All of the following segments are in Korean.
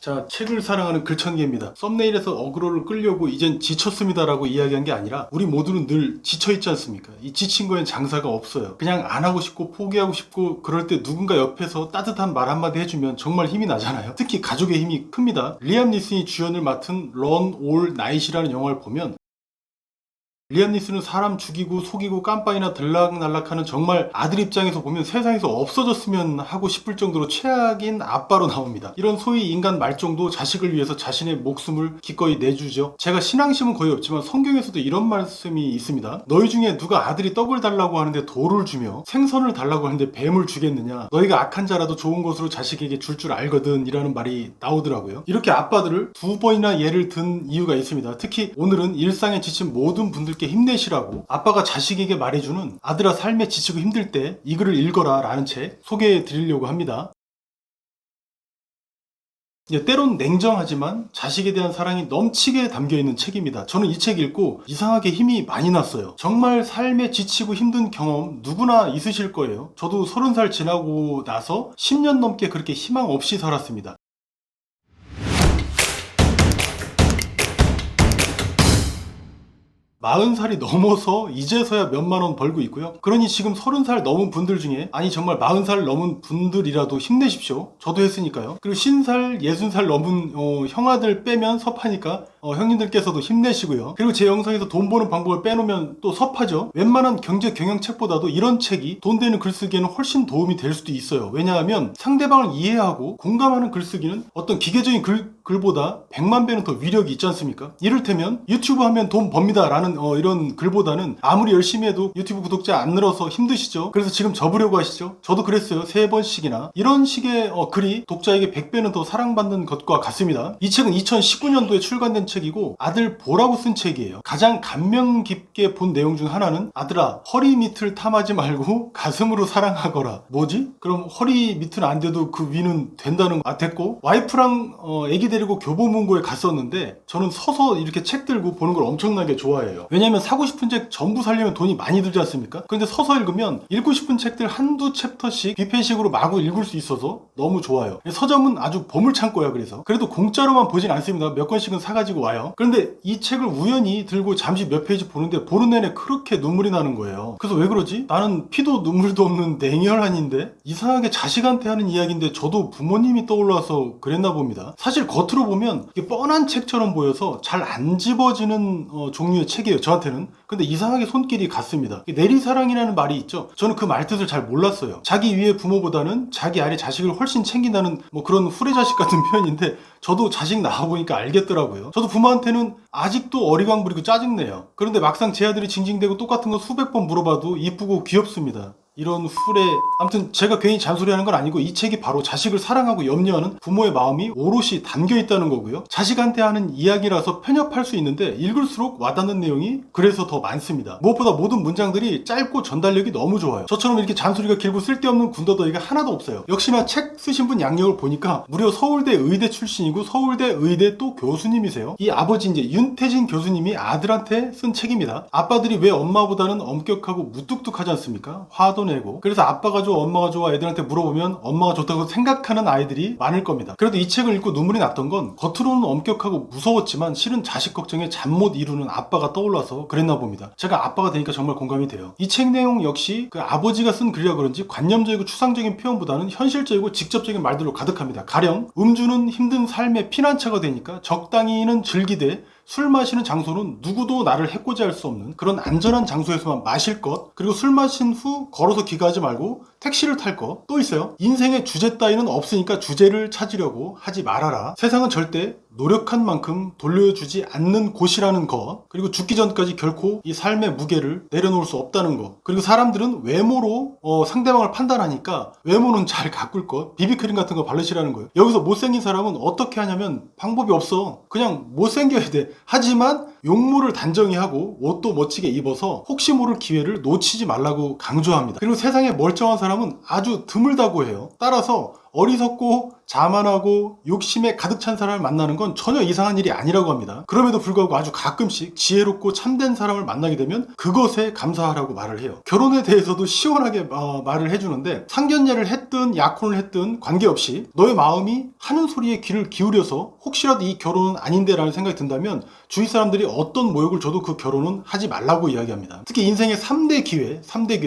자, 책을 사랑하는 글천기입니다. 썸네일에서 어그로를 끌려고 이젠 지쳤습니다라고 이야기한 게 아니라 우리 모두는 늘 지쳐있지 않습니까? 이 지친 거엔 장사가 없어요. 그냥 안 하고 싶고 포기하고 싶고 그럴 때 누군가 옆에서 따뜻한 말 한마디 해주면 정말 힘이 나잖아요. 특히 가족의 힘이 큽니다. 리암 니슨이 주연을 맡은 런 올 나잇이라는 영화를 보면 리암 니슨은 사람 죽이고 속이고 깜빵이나 들락날락하는 정말 아들 입장에서 보면 세상에서 없어졌으면 하고 싶을 정도로 최악인 아빠로 나옵니다. 이런 소위 인간 말종도 자식을 위해서 자신의 목숨을 기꺼이 내주죠. 제가 신앙심은 거의 없지만 성경에서도 이런 말씀이 있습니다. 너희 중에 누가 아들이 떡을 달라고 하는데 돌을 주며 생선을 달라고 하는데 뱀을 주겠느냐. 너희가 악한 자라도 좋은 것으로 자식에게 줄 줄 알거든 이라는 말이 나오더라고요. 이렇게 아빠들을 두 번이나 예를 든 이유가 있습니다. 특히 오늘은 일상에 지친 모든 분들 힘내시라고 아빠가 자식에게 말해주는 아들아 삶에 지치고 힘들 때 이 글을 읽어라 라는 책 소개해 드리려고 합니다. 때론 냉정하지만 자식에 대한 사랑이 넘치게 담겨있는 책입니다. 저는 이 책 읽고 이상하게 힘이 많이 났어요. 정말 삶에 지치고 힘든 경험 누구나 있으실 거예요. 저도 30살 지나고 나서 10년 넘게 그렇게 희망 없이 살았습니다. 40살이 넘어서 이제서야 몇만 원 벌고 있고요. 그러니 지금 30살 넘은 분들 중에 아니 정말 40살 넘은 분들이라도 힘내십시오. 저도 했으니까요. 그리고 50살, 60살 넘은 형아들 빼면 섭하니까 형님들께서도 힘내시고요. 그리고 제 영상에서 돈 버는 방법을 빼놓으면 또 섭하죠. 웬만한 경제 경영책보다도 이런 책이 돈 되는 글쓰기에는 훨씬 도움이 될 수도 있어요. 왜냐하면 상대방을 이해하고 공감하는 글쓰기는 어떤 기계적인 글보다 100만 배는 더 위력이 있지 않습니까? 이를테면 유튜브 하면 돈 법니다 라는 이런 글보다는 아무리 열심히 해도 유튜브 구독자 안 늘어서 힘드시죠? 그래서 지금 접으려고 하시죠? 저도 그랬어요. 3번씩이나. 이런 식의 글이 독자에게 100배는 더 사랑받는 것과 같습니다. 이 책은 2019년도에 출간된 책이고 아들 보라고 쓴 책이에요. 가장 감명 깊게 본 내용 중 하나는 아들아 허리 밑을 탐하지 말고 가슴으로 사랑하거라. 뭐지? 그럼 허리 밑은 안 돼도 그 위는 된다는 거. 됐고 와이프랑 애기 데리고 교보문고에 갔었는데 저는 서서 이렇게 책 들고 보는 걸 엄청나게 좋아해요. 왜냐면 사고 싶은 책 전부 사려면 돈이 많이 들지 않습니까? 그런데 서서 읽으면 읽고 싶은 책들 한두 챕터씩 뷔페식으로 마구 읽을 수 있어서 너무 좋아요. 서점은 아주 보물창고야. 그래도 공짜로만 보진 않습니다. 몇 권씩은 사가지고 와요. 그런데 이 책을 우연히 들고 잠시 몇 페이지 보는데 보는 내내 그렇게 눈물이 나는 거예요. 그래서 왜 그러지? 나는 피도 눈물도 없는 냉혈한인데 이상하게 자식한테 하는 이야기인데 저도 부모님이 떠올라서 그랬나 봅니다. 사실 겉으로 보면 이게 뻔한 책처럼 보여서 잘 안 집어지는 종류의 책이에요. 저한테는. 근데 이상하게 손길이 갔습니다. 내리사랑이라는 말이 있죠. 저는 그 말뜻을 잘 몰랐어요. 자기 위의 부모보다는 자기 아래 자식을 훨씬 챙긴다는 뭐 그런 후레자식 같은 표현인데 저도 자식 낳아보니까 알겠더라고요. 저도 부모한테는 아직도 어리광 부리고 짜증내요. 그런데 막상 제 아들이 징징대고 똑같은 거 수백 번 물어봐도 이쁘고 귀엽습니다. 이런 후레 아무튼 제가 괜히 잔소리하는 건 아니고 이 책이 바로 자식을 사랑하고 염려하는 부모의 마음이 오롯이 담겨있다는 거고요. 자식한테 하는 이야기라서 편협할 수 있는데 읽을수록 와닿는 내용이 그래서 더 많습니다. 무엇보다 모든 문장들이 짧고 전달력이 너무 좋아요. 저처럼 이렇게 잔소리가 길고 쓸데없는 군더더기가 하나도 없어요. 역시나 책 쓰신 분 양력을 보니까 무려 서울대 의대 출신이고 서울대 의대 또 교수님이세요. 이 아버지 이제 윤태진 교수님이 아들한테 쓴 책입니다. 아빠들이 왜 엄마보다는 엄격하고 무뚝뚝하지 않습니까? 화도 내고. 그래서 아빠가 좋아 엄마가 좋아 애들한테 물어보면 엄마가 좋다고 생각하는 아이들이 많을 겁니다. 그래도 이 책을 읽고 눈물이 났던 건 겉으로는 엄격하고 무서웠지만 실은 자식 걱정에 잠 못 이루는 아빠가 떠올라서 그랬나 봅니다. 제가 아빠가 되니까 정말 공감이 돼요. 이 책 내용 역시 그 아버지가 쓴 글이라 그런지 관념적이고 추상적인 표현보다는 현실적이고 직접적인 말들로 가득합니다. 가령 음주는 힘든 삶의 피난처가 되니까 적당히는 즐기되 술 마시는 장소는 누구도 나를 해코지할 수 없는 그런 안전한 장소에서만 마실 것, 그리고 술 마신 후 걸어서 귀가하지 말고 택시를 탈 것. 또 있어요. 인생의 주제 따위는 없으니까 주제를 찾으려고 하지 말아라. 세상은 절대 노력한 만큼 돌려주지 않는 곳이라는 것, 그리고 죽기 전까지 결코 이 삶의 무게를 내려놓을 수 없다는 것, 그리고 사람들은 외모로 상대방을 판단하니까 외모는 잘 가꿀 것, 비비크림 같은 거 바르시라는 거예요. 여기서 못생긴 사람은 어떻게 하냐면 방법이 없어. 그냥 못생겨야 돼. 하지만 용모를 단정히 하고 옷도 멋지게 입어서 혹시 모를 기회를 놓치지 말라고 강조합니다. 그리고 세상에 멀쩡한 사람은 아주 드물다고 해요. 따라서 어리석고 자만하고 욕심에 가득 찬 사람을 만나는 건 전혀 이상한 일이 아니라고 합니다. 그럼에도 불구하고 아주 가끔씩 지혜롭고 참된 사람을 만나게 되면 그것에 감사하라고 말을 해요. 결혼에 대해서도 시원하게 말을 해주는데, 상견례를 했든 약혼을 했든 관계없이 너의 마음이 하는 소리에 귀를 기울여서 혹시라도 이 결혼은 아닌데 라는 생각이 든다면 주위 사람들이 어떤 모욕을 줘도 그 결혼은 하지 말라고 이야기합니다. 특히 인생의 3대 기회,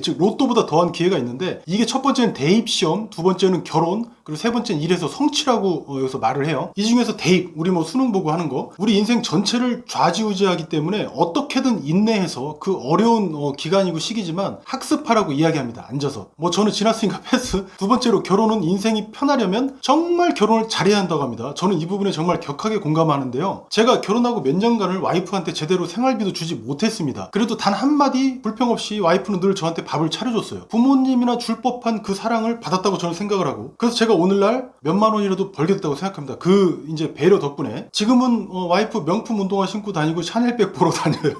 즉 로또보다 더한 기회가 있는데, 이게 첫 번째는 대입시험, 두 번째는 결혼, 그리고 세 번째는 일에서 성취라고 여기서 말을 해요. 이 중에서 대입, 우리 뭐 수능 보고 하는 거, 우리 인생 전체를 좌지우지하기 때문에 어떻게든 인내해서 그 어려운 기간이고 시기지만 학습하라고 이야기합니다. 앉아서. 뭐 저는 지났으니까 패스. 두 번째로 결혼은 인생이 편하려면 정말 결혼을 잘해야 한다고 합니다. 저는 이 부분에 정말 격하게 공감하는데요. 제가 결혼하고 몇 년간을 와이프한테 제대로 생활비도 주지 못했습니다. 그래도 단 한마디 불평 없이 와이프는 늘 저한테 밥을 차려줬어요. 부모님이나 줄 법한 그 사랑을 받았다고 저는 생각을 하고, 그래서 제가 오늘날 몇만 원이라도 벌겠다고 생각합니다. 그 이제 배려 덕분에. 지금은 와이프 명품 운동화 신고 다니고 샤넬백 보러 다녀요.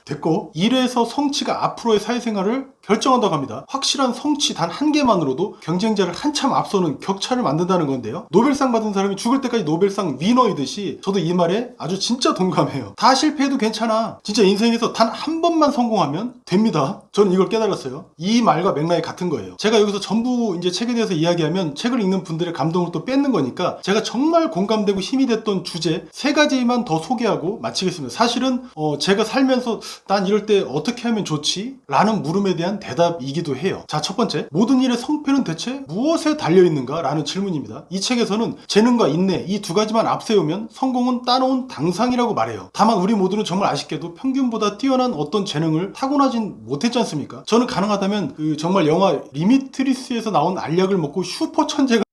됐고, 일에서 성취가 앞으로의 사회생활을 결정한다고 합니다. 확실한 성취 단 한 개만으로도 경쟁자를 한참 앞서는 격차를 만든다는 건데요. 노벨상 받은 사람이 죽을 때까지 노벨상 위너이듯이 저도 이 말에 아주 진짜 동감해요. 다 실패해도 괜찮아. 진짜 인생에서 단 한 번만 성공하면 됩니다. 저는 이걸 깨달았어요. 이 말과 맥락이 같은 거예요. 제가 여기서 전부 이제 책에 대해서 이야기하면 책을 읽는 분들의 감동을 또 뺏는 거니까, 제가 정말 공감되고 힘이 됐던 주제 3가지만 더 소개하고 마치겠습니다. 사실은 제가 살면서 난 이럴 때 어떻게 하면 좋지? 라는 물음에 대한 대답이기도 해요. 자, 첫 번째, 모든 일의 성패는 대체 무엇에 달려있는가? 라는 질문입니다. 이 책에서는 재능과 인내, 이 2가지만 앞세우면 성공은 따놓은 당상이라고 말해요. 다만 우리 모두는 정말 아쉽게도 평균보다 뛰어난 어떤 재능을 타고나진 못했지 않습니까? 저는 가능하다면 정말 영화 리미트리스에서 나온 알약을 먹고 슈퍼 천재가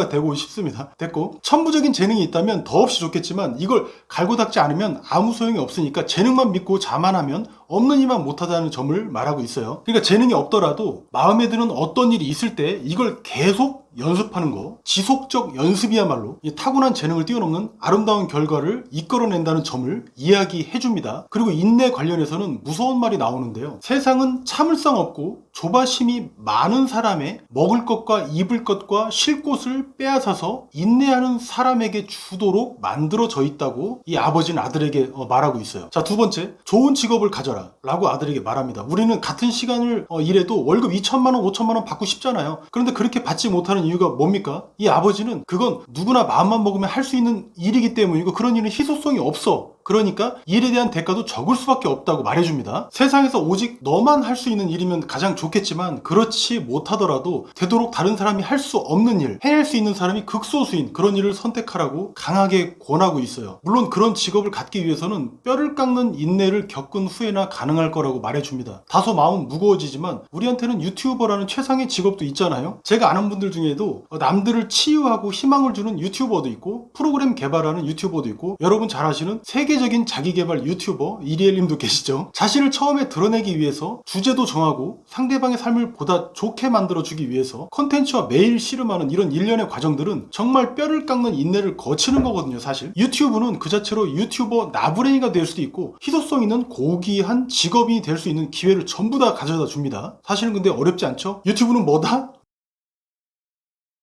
되고 싶습니다. 됐고, 천부적인 재능이 있다면 더없이 좋겠지만 이걸 갈고 닦지 않으면 아무 소용이 없으니까 재능만 믿고 자만하면 없는 이만 못하다는 점을 말하고 있어요. 그러니까 재능이 없더라도 마음에 드는 어떤 일이 있을 때 이걸 계속 연습하는 거, 지속적 연습이야말로 이 타고난 재능을 뛰어넘는 아름다운 결과를 이끌어낸다는 점을 이야기해 줍니다. 그리고 인내 관련해서는 무서운 말이 나오는데요. 세상은 참을성 없고 조바심이 많은 사람의 먹을 것과 입을 것과 쉴 곳을 빼앗아서 인내하는 사람에게 주도록 만들어져 있다고 이 아버지는 아들에게 말하고 있어요. 자, 두 번째, 좋은 직업을 가져라 라고 아들에게 말합니다. 우리는 같은 시간을 일해도 월급 2천만 원, 5천만 원 받고 싶잖아요. 그런데 그렇게 받지 못하는 이유가 뭡니까? 이 아버지는 그건 누구나 마음만 먹으면 할 수 있는 일이기 때문이고, 그런 일은 희소성이 없어. 그러니까 일에 대한 대가도 적을 수밖에 없다고 말해줍니다. 세상에서 오직 너만 할 수 있는 일이면 가장 좋겠지만, 그렇지 못하더라도 되도록 다른 사람이 할 수 없는 일, 해낼 수 있는 사람이 극소수인 그런 일을 선택하라고 강하게 권하고 있어요. 물론 그런 직업을 갖기 위해서는 뼈를 깎는 인내를 겪은 후에나 가능할 거라고 말해줍니다. 다소 마음 무거워지지만 우리한테는 유튜버라는 최상의 직업도 있잖아요. 제가 아는 분들 중에도 남들을 치유하고 희망을 주는 유튜버도 있고, 프로그램 개발하는 유튜버도 있고, 여러분 잘 아시는 세계적인 자기개발 유튜버 이리엘님도 계시죠. 자신을 처음에 드러내기 위해서 주제도 정하고 상대방의 삶을 보다 좋게 만들어주기 위해서 컨텐츠와 매일 씨름하는 이런 일련의 과정들은 정말 뼈를 깎는 인내를 거치는 거거든요. 사실 유튜브는 그 자체로 유튜버 나부랭이가 될 수도 있고, 희소성 있는 고귀한 직업이 될 수 있는 기회를 전부 다 가져다 줍니다. 사실은 근데 어렵지 않죠? 유튜브는 뭐다?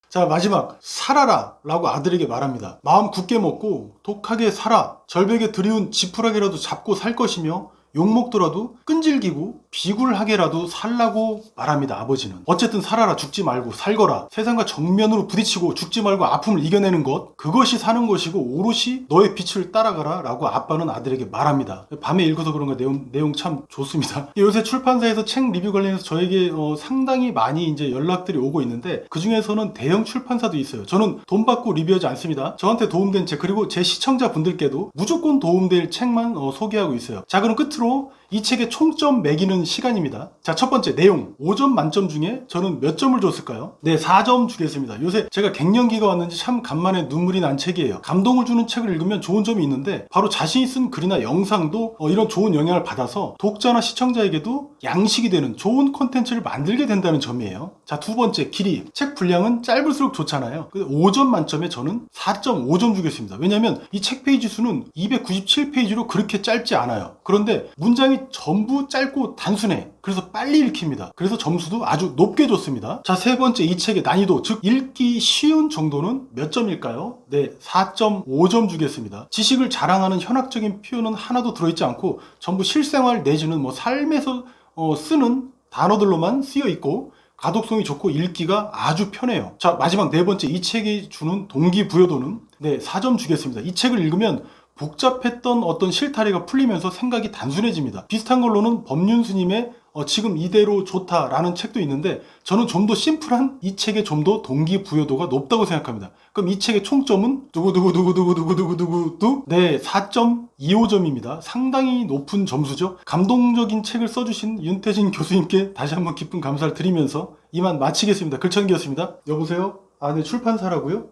자, 마지막, 살아라 라고 아들에게 말합니다. 마음 굳게 먹고 독하게 살아. 절벽에 들이운 지푸라기라도 잡고 살 것이며, 욕먹더라도 끈질기고 비굴하게라도 살라고 말합니다. 아버지는. 어쨌든 살아라, 죽지 말고 살거라. 세상과 정면으로 부딪히고 죽지 말고 아픔을 이겨내는 것, 그것이 사는 것이고 오롯이 너의 빛을 따라가라 라고 아빠는 아들에게 말합니다. 밤에 읽어서 그런가 내용 참 좋습니다. 요새 출판사에서 책 리뷰 관련해서 저에게 상당히 많이 이제 연락들이 오고 있는데, 그 중에서는 대형 출판사도 있어요. 저는 돈 받고 리뷰하지 않습니다. 저한테 도움된 책, 그리고 제 시청자분들께도 무조건 도움될 책만 소개하고 있어요. 자, 그럼 끝으로 이 책의 총점 매기는 시간입니다. 자, 첫 번째, 내용 5점 만점 중에 저는 몇 점을 줬을까요? 네, 4점 주겠습니다. 요새 제가 갱년기가 왔는지 참 간만에 눈물이 난 책이에요. 감동을 주는 책을 읽으면 좋은 점이 있는데, 바로 자신이 쓴 글이나 영상도 이런 좋은 영향을 받아서 독자나 시청자에게도 양식이 되는 좋은 콘텐츠를 만들게 된다는 점이에요. 자, 두 번째, 길이. 책 분량은 짧을수록 좋잖아요. 5점 만점에 저는 4.5점 주겠습니다. 왜냐면 이 책 페이지 수는 297페이지로 그렇게 짧지 않아요. 그런데 근데 문장이 전부 짧고 단순해. 그래서 빨리 읽힙니다. 그래서 점수도 아주 높게 줬습니다. 자, 세 번째, 이 책의 난이도, 즉 읽기 쉬운 정도는 몇 점일까요? 네, 4.5점 주겠습니다. 지식을 자랑하는 현학적인 표현은 하나도 들어있지 않고 전부 실생활 내지는 뭐 삶에서 쓰는 단어들로만 쓰여 있고 가독성이 좋고 읽기가 아주 편해요. 자, 마지막 네 번째, 이 책이 주는 동기부여도는 네, 4점 주겠습니다. 이 책을 읽으면 복잡했던 어떤 실타래가 풀리면서 생각이 단순해집니다. 비슷한 걸로는 법륜스님의 지금 이대로 좋다라는 책도 있는데 저는 좀 더 심플한 이 책의 좀 더 동기부여도가 높다고 생각합니다. 그럼 이 책의 총점은 두구두구두구두구두구두구두구 네, 4.25점입니다. 상당히 높은 점수죠. 감동적인 책을 써주신 윤태진 교수님께 다시 한번 깊은 감사를 드리면서 이만 마치겠습니다. 글천기였습니다. 여보세요? 아, 네, 출판사라고요?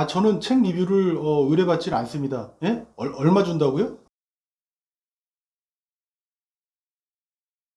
저는 책 리뷰를 의뢰받질 않습니다. 예? 얼마 준다고요?